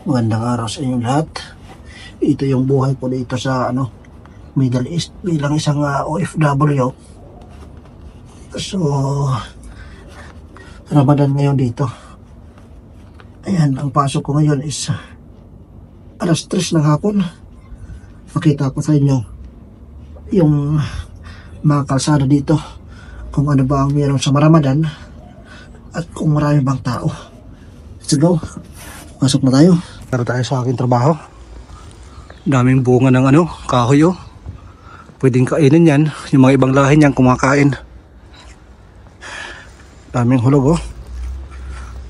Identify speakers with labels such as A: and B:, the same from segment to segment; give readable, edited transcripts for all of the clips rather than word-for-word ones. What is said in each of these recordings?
A: Magandang araw sa inyong lahat. Ito yung buhay ko dito sa Middle East bilang isang OFW. So, Ramadan ngayon dito. Ayan, ang pasok ko ngayon is alas 3 ng hapon. Makita ko sa inyo yung mga kalsada dito, kung ano ba ang meron sa Ramadan at kung marami bang tao. Let's go. Pasok na tayo. Pero tayo sa aking trabaho. Daming bunga ng kahoy oh. Pwedeng kainin yan. Yung mga ibang lahi niyan kumakain. Daming hulog oh.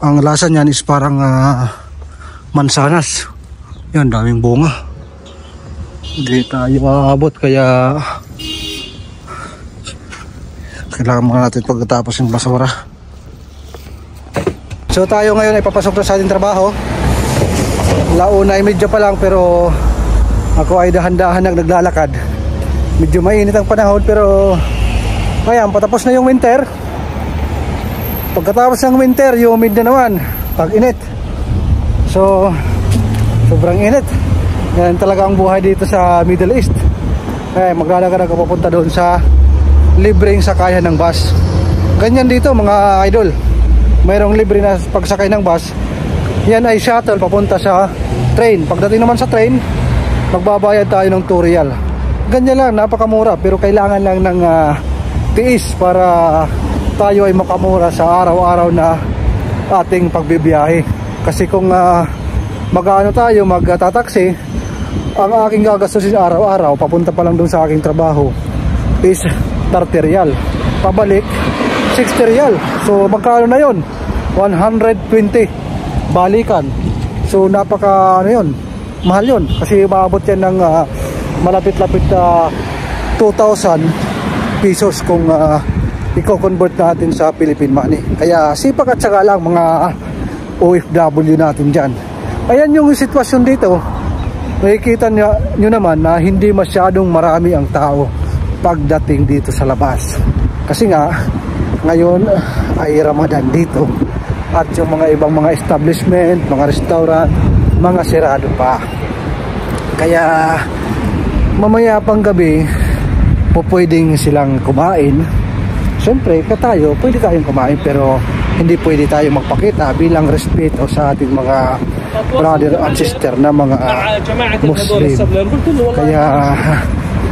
A: Ang lasa niyan is parang mansanas. Yan, daming bunga. Hindi tayo maabot kaya kailangan muna natin pagkatapos yung basura. So tayo ngayon ay papasok na sa ating trabaho. Launa ay medyo pa lang pero ako ay dahan-dahan naglalakad. Medyo mainit ang panahon pero ayan, patapos na yung winter. Pagkatapos ng winter, humid na naman pag init. So sobrang init. Yan talaga ang buhay dito sa Middle East. Maglalakad ako papunta doon sa libreng sakayan ng bus. Ganyan dito mga idol. Mayroong libre na pagsakay ng bus. Yan ay shuttle papunta sa train. Pagdating naman sa train, magbabayad tayo ng 2 riyal. Ganyan lang, napakamura. Pero kailangan lang ng tiis para tayo ay makamura sa araw-araw na ating pagbibiyahe. Kasi kung tayo magtataksi, ang aking gagastusin araw-araw papunta pa lang doon sa aking trabaho is 30 riyal. Pabalik 60 riyal. So magkano na yon? 120 balikan. So napaka mahal yon kasi maabot yan ng malapit-lapit 2,000 pesos kung i-convert natin sa Philippine money. Kaya sipag at saka lang mga OFW natin dyan. Ayan yung sitwasyon dito. Nakikita nyo naman na hindi masyadong marami ang tao pagdating dito sa labas. Kasi nga ngayon ay Ramadan dito. At yung mga ibang mga establishment, mga restaurant, mga sirado pa. Kaya mamaya pang gabi pwedeng silang kumain. Siyempre tayo pwede tayong kumain pero hindi pwede tayo magpakita bilang respeto sa ating mga brother and sister na mga Muslim. Kaya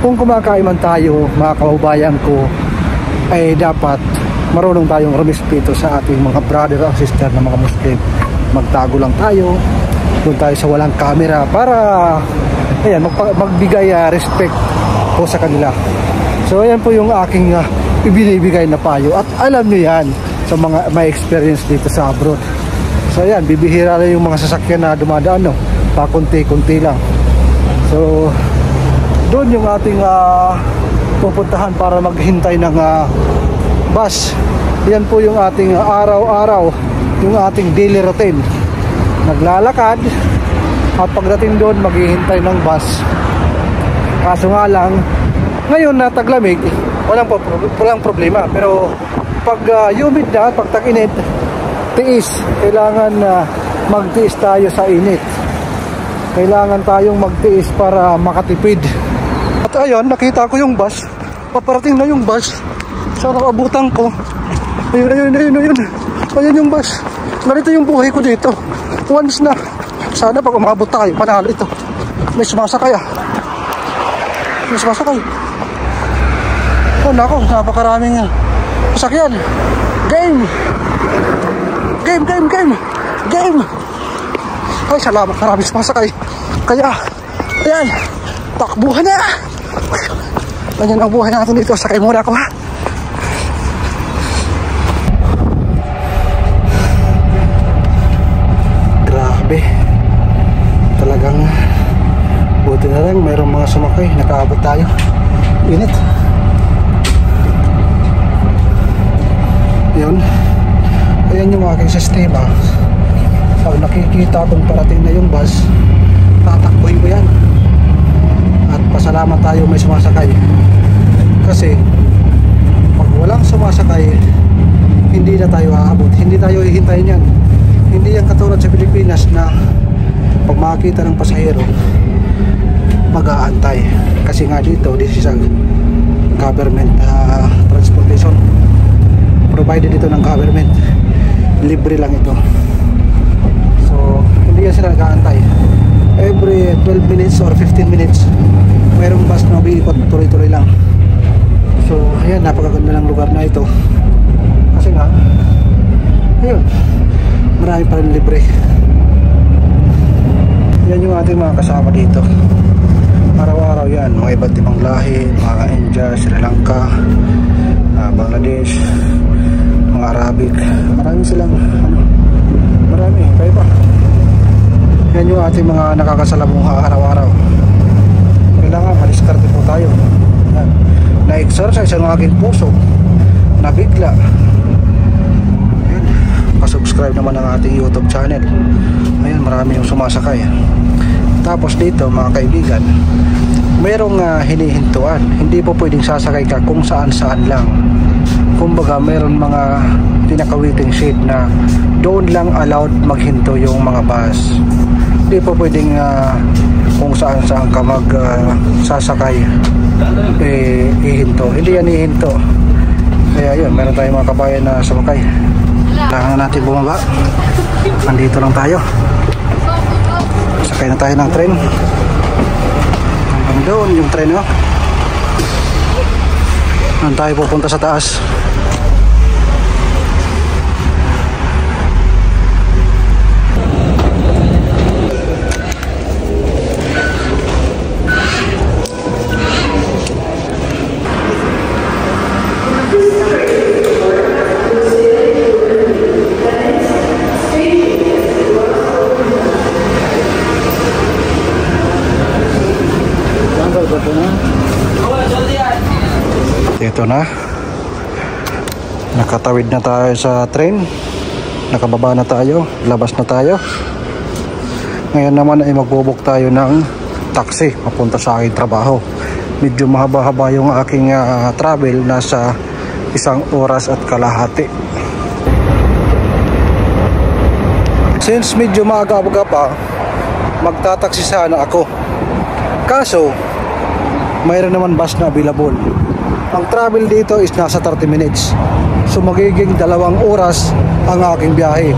A: kung kumakain man tayo mga kababayan ko, ay dapat marunong tayong rumispeto sa ating mga brother and sister na mga Muslim. Magtago lang tayo, doon tayo sa walang camera para ayan, magbigay respect po sa kanila. So ayan po yung aking ibinibigay na payo. At alam nyo yan sa mga may experience dito sa abroad. So ayan, bibihira lang yung mga sasakyan na dumadaan pakunti-kunti lang. So doon yung ating pupuntahan para maghintay ng bus. Yan po yung ating araw-araw, yung ating daily routine. Naglalakad at pagdating doon maghihintay ng bus. Kaso nga lang ngayon na taglamig, walang problema. Pero pag humid na, pag tag-init, tiis. Kailangan magtiis tayo sa init. Kailangan tayong magtiis para makatipid. At ayun, nakita ko yung bus. Paparating na yung bus. Sa nakabutan ko. Ayun. Ayun yung bus. Narito yung buhay ko dito. Once na. Sana pag umabot tayo, panalo ito. May sumasakay May sumasakay. Oh nako, napakaraming sasakyan. Game. Ay, salamat, maraming sumasakay. Kaya, ayan, takbuhan na. Ganyan ang buhay natin dito. Sakay muna ako ha. Grabe. Talagang buti na lang mayroong mga sumakay. Nakaabot tayo. Init. Yun. Ayan yung aking sistema. Pag nakikita kung parating na yung bus, tatakbuhin ko yan. At pasalamat tayo may sumasakay. Kasi pag walang sumasakay, hindi na tayo aabot. Hindi tayo hihintayin yan. Hindi yan katulad sa Pilipinas na pag makakita ng pasahero, mag-aantay. Kasi nga dito, this is a government transportation, provided ito ng government, libre lang ito. So hindi yan sila nag-aantay. Every 12 minutes or 15 minutes mayroong bus na umiikot tuloy-tuloy lang. So ayan, napakaganda ng lugar na ito kasi nga ayun, marami pa rin libre. Yan yung ating mga kasama dito araw-araw. Yan, mga iba't ibang lahi, mga India, Sri Lanka, Bangladesh, mga Arabic, marami silang marami, kaya pa. Yan yung ating mga nakakasalamuha araw-araw. Kailangan madiskarte po tayo. Yan, na-exercise ang aking puso, nabigla. Yan, pasubscribe naman ang ating YouTube channel. Ayun, marami yung sumasakay. Tapos dito mga kaibigan, mayroong hinihintuan. Hindi po pwedeng sasakay ka kung saan-saan lang. Kumbaga mayroon mga pinaka-waiting shed na doon lang allowed maghinto yung mga bus. Hindi po pwedeng kung saan-saan ka sasakay ihinto. Hindi yan ihinto. Kaya yun, meron tayong mga kabayan na sumakay. Kailangan natin bumaba. Nandito lang tayo. Sakay na tayo ng tren. Hanggang doon yung tren, oh. Nandun tayo pupunta sa taas. Ito na, nakatawid na tayo sa train, nakababa na tayo, labas na tayo. Ngayon naman ay magbubok tayo ng taxi papunta sa aking trabaho. Medyo mahaba-haba yung aking travel, nasa 1 oras at kalahati. Since medyo maaga-aga pa, magtataksi sana ako. Kaso mayroon naman bus na available. Ang travel dito is nasa 30 minutes. So magiging 2 oras ang aking biyahe.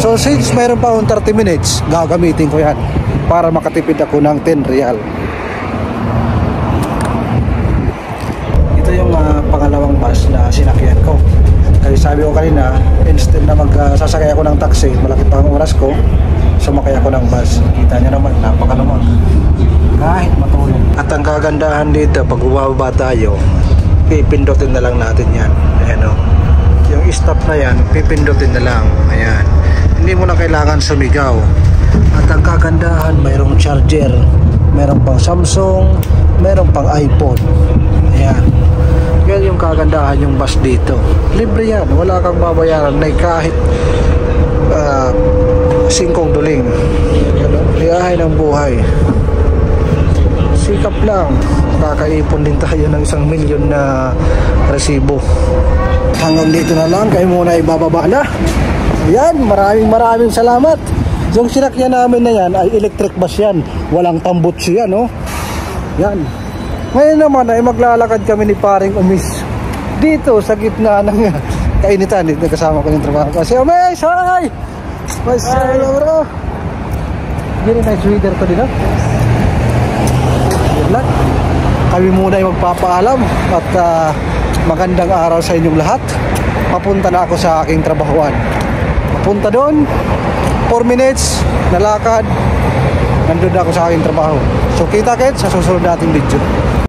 A: So since mayroon pa akong 30 minutes, gagamitin ko yan para makatipid ako ng 10 real. Ito yung pangalawang bus na sinakyan ko. Kasi sabi ko kanina, instead na magsasakay ako ng taxi, malaki pa ang oras ko, sumakay ako ng bus. Kita nyo naman, napakalamang. Kahit matulog. At ang kagandahan dito, pag bumababa tayo, pipindutin na lang natin yan. Ayan, o. Yung stop na yan, pipindutin na lang. Ayan. Hindi mo na kailangan sumigaw. At ang kagandahan, mayroong charger, mayroong pang Samsung, mayroong pang iPhone. Ayan. Yan yung kagandahan yung bus dito. Libre yan. Wala kang babayaran na kahit 5 duling. Liyahay ng buhay. Sikap lang, kakaipon din tayo ng 1 milyon na resibo. Hanggang dito na lang, kayo muna ibababa na. Yan, maraming salamat. Yung sinakyan namin na yan ay electric bus yan, walang tambutso yan, oh. Yan. Ngayon naman ay maglalakad kami ni paring Umis dito sa gitna ng kainitan. Dito kasama ko yung trabaho kasi Umis, hi! Mas bro, very nice weather to din, oh. Kami muna ay magpapaalam at magandang araw sa inyong lahat. Papunta na ako sa aking trabahuan. Papunta doon, 4 minutes na lakad, nandun na ako sa aking trabaho. So kita-kits sa susunod nating video.